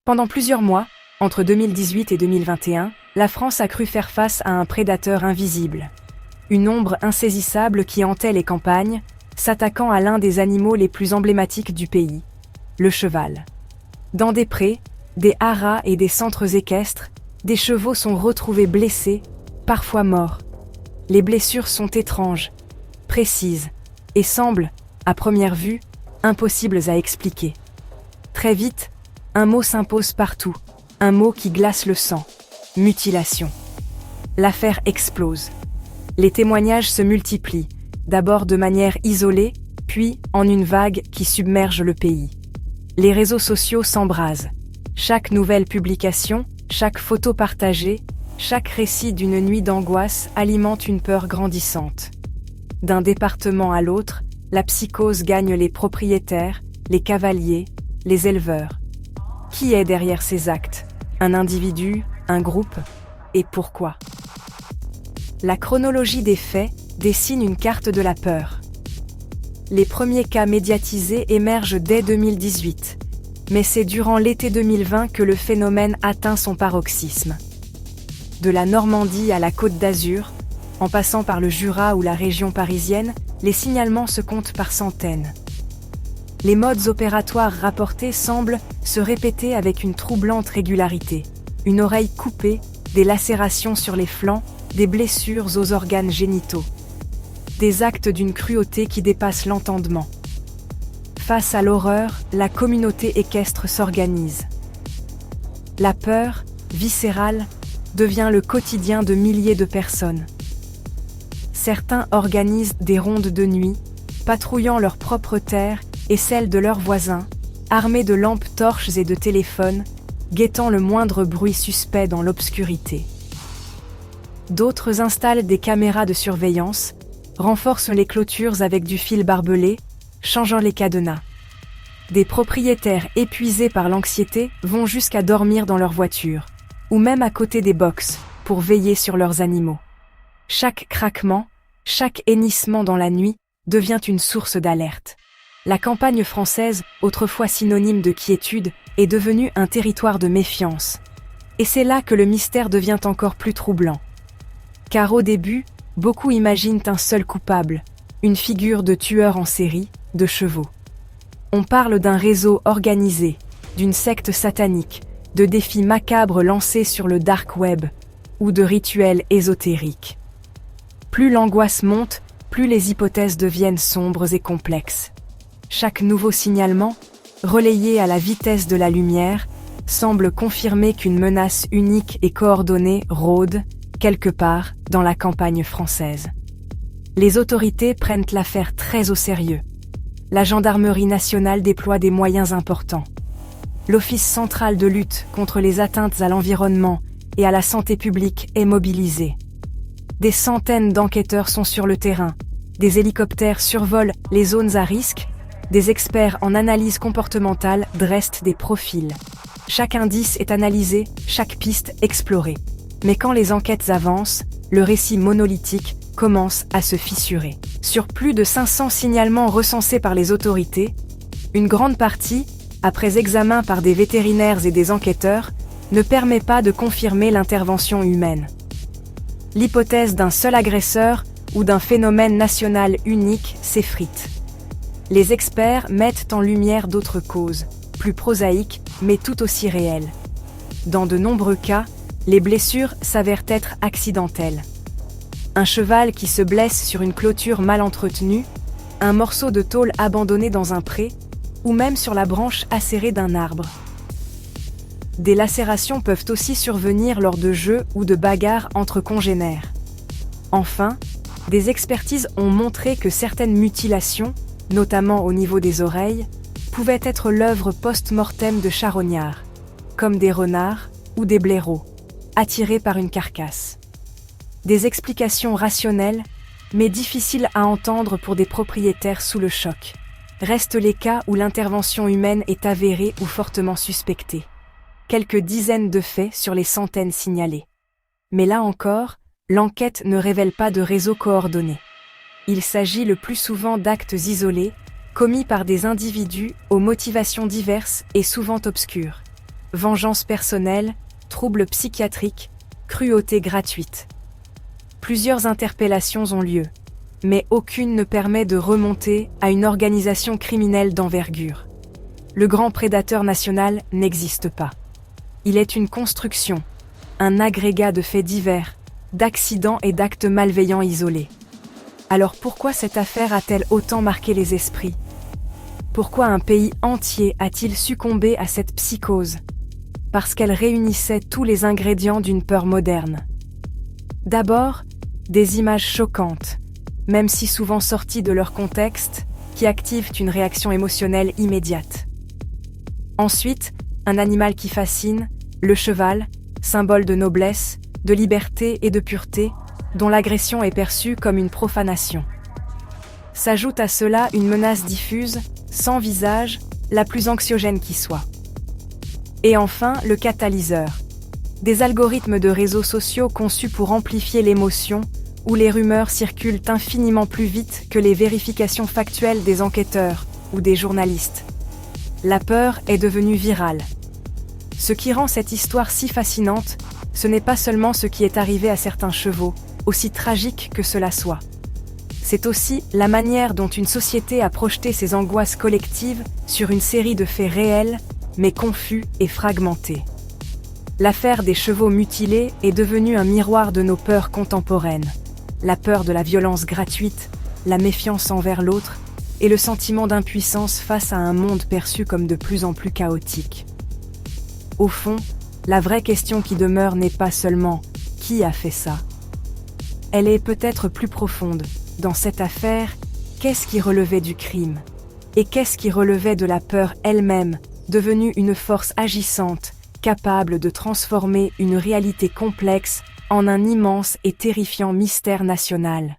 Pendant plusieurs mois, entre 2018 et 2021, la France a cru faire face à un prédateur invisible. Une ombre insaisissable qui hantait les campagnes, s'attaquant à l'un des animaux les plus emblématiques du pays, le cheval. Dans des prés, des haras et des centres équestres, des chevaux sont retrouvés blessés, parfois morts. Les blessures sont étranges, précises, et semblent, à première vue, impossibles à expliquer. Très vite, un mot s'impose partout, un mot qui glace le sang: mutilation. L'affaire explose. Les témoignages se multiplient, d'abord de manière isolée, puis en une vague qui submerge le pays. Les réseaux sociaux s'embrasent. Chaque nouvelle publication, chaque photo partagée, chaque récit d'une nuit d'angoisse alimente une peur grandissante. D'un département à l'autre, la psychose gagne les propriétaires, les cavaliers, les éleveurs. Qui est derrière ces actes? Un individu? Un groupe? Et pourquoi? La chronologie des faits dessine une carte de la peur. Les premiers cas médiatisés émergent dès 2018, mais c'est durant l'été 2020 que le phénomène atteint son paroxysme. De la Normandie à la Côte d'Azur, en passant par le Jura ou la région parisienne, les signalements se comptent par centaines. Les modes opératoires rapportés semblent se répéter avec une troublante régularité. Une oreille coupée, des lacérations sur les flancs, des blessures aux organes génitaux. Des actes d'une cruauté qui dépasse l'entendement. Face à l'horreur, la communauté équestre s'organise. La peur, viscérale, devient le quotidien de milliers de personnes. Certains organisent des rondes de nuit, patrouillant leur propre terre et celle de leurs voisins, armés de lampes torches et de téléphones, guettant le moindre bruit suspect dans l'obscurité. D'autres installent des caméras de surveillance, renforcent les clôtures avec du fil barbelé, changeant les cadenas. Des propriétaires épuisés par l'anxiété vont jusqu'à dormir dans leur voiture, ou même à côté des boxes, pour veiller sur leurs animaux. Chaque craquement, chaque hennissement dans la nuit devient une source d'alerte. La campagne française, autrefois synonyme de quiétude, est devenue un territoire de méfiance. Et c'est là que le mystère devient encore plus troublant. Car au début, beaucoup imaginent un seul coupable, une figure de tueur en série, de chevaux. On parle d'un réseau organisé, d'une secte satanique, de défis macabres lancés sur le dark web, ou de rituels ésotériques. Plus l'angoisse monte, plus les hypothèses deviennent sombres et complexes. Chaque nouveau signalement, relayé à la vitesse de la lumière, semble confirmer qu'une menace unique et coordonnée rôde, quelque part, dans la campagne française. Les autorités prennent l'affaire très au sérieux. La gendarmerie nationale déploie des moyens importants. L'Office central de lutte contre les atteintes à l'environnement et à la santé publique est mobilisé. Des centaines d'enquêteurs sont sur le terrain, des hélicoptères survolent les zones à risque, des experts en analyse comportementale dressent des profils. Chaque indice est analysé, chaque piste explorée. Mais quand les enquêtes avancent, le récit monolithique commence à se fissurer. Sur plus de 500 signalements recensés par les autorités, une grande partie, après examen par des vétérinaires et des enquêteurs, ne permet pas de confirmer l'intervention humaine. L'hypothèse d'un seul agresseur ou d'un phénomène national unique s'effrite. Les experts mettent en lumière d'autres causes, plus prosaïques, mais tout aussi réelles. Dans de nombreux cas, les blessures s'avèrent être accidentelles. Un cheval qui se blesse sur une clôture mal entretenue, un morceau de tôle abandonné dans un pré, ou même sur la branche acérée d'un arbre. Des lacérations peuvent aussi survenir lors de jeux ou de bagarres entre congénères. Enfin, des expertises ont montré que certaines mutilations, notamment au niveau des oreilles, pouvaient être l'œuvre post-mortem de charognards, comme des renards ou des blaireaux, attirés par une carcasse. Des explications rationnelles, mais difficiles à entendre pour des propriétaires sous le choc. Restent les cas où l'intervention humaine est avérée ou fortement suspectée. Quelques dizaines de faits sur les centaines signalés. Mais là encore, l'enquête ne révèle pas de réseau coordonné. Il s'agit le plus souvent d'actes isolés, commis par des individus aux motivations diverses et souvent obscures. vengeance personnelle, troubles psychiatriques, cruauté gratuite. Plusieurs interpellations ont lieu, mais aucune ne permet de remonter à une organisation criminelle d'envergure. Le grand prédateur national n'existe pas. Il est une construction, un agrégat de faits divers, d'accidents et d'actes malveillants isolés. Alors pourquoi cette affaire a-t-elle autant marqué les esprits? Pourquoi un pays entier a-t-il succombé à cette psychose? Parce qu'elle réunissait tous les ingrédients d'une peur moderne. D'abord, des images choquantes, même si souvent sorties de leur contexte, qui activent une réaction émotionnelle immédiate. Ensuite, un animal qui fascine, le cheval, symbole de noblesse, de liberté et de pureté, dont l'agression est perçue comme une profanation. S'ajoute à cela une menace diffuse, sans visage, la plus anxiogène qui soit. Et enfin, le catalyseur. Des algorithmes de réseaux sociaux conçus pour amplifier l'émotion, où les rumeurs circulent infiniment plus vite que les vérifications factuelles des enquêteurs ou des journalistes. La peur est devenue virale. Ce qui rend cette histoire si fascinante, ce n'est pas seulement ce qui est arrivé à certains chevaux, aussi tragique que cela soit. C'est aussi la manière dont une société a projeté ses angoisses collectives sur une série de faits réels, mais confus et fragmentés. L'affaire des chevaux mutilés est devenue un miroir de nos peurs contemporaines. La peur de la violence gratuite, la méfiance envers l'autre et le sentiment d'impuissance face à un monde perçu comme de plus en plus chaotique. Au fond, la vraie question qui demeure n'est pas seulement « qui a fait ça ?». Elle est peut-être plus profonde. Dans cette affaire, qu'est-ce qui relevait du crime? Et qu'est-ce qui relevait de la peur elle-même, devenue une force agissante, capable de transformer une réalité complexe en un immense et terrifiant mystère national?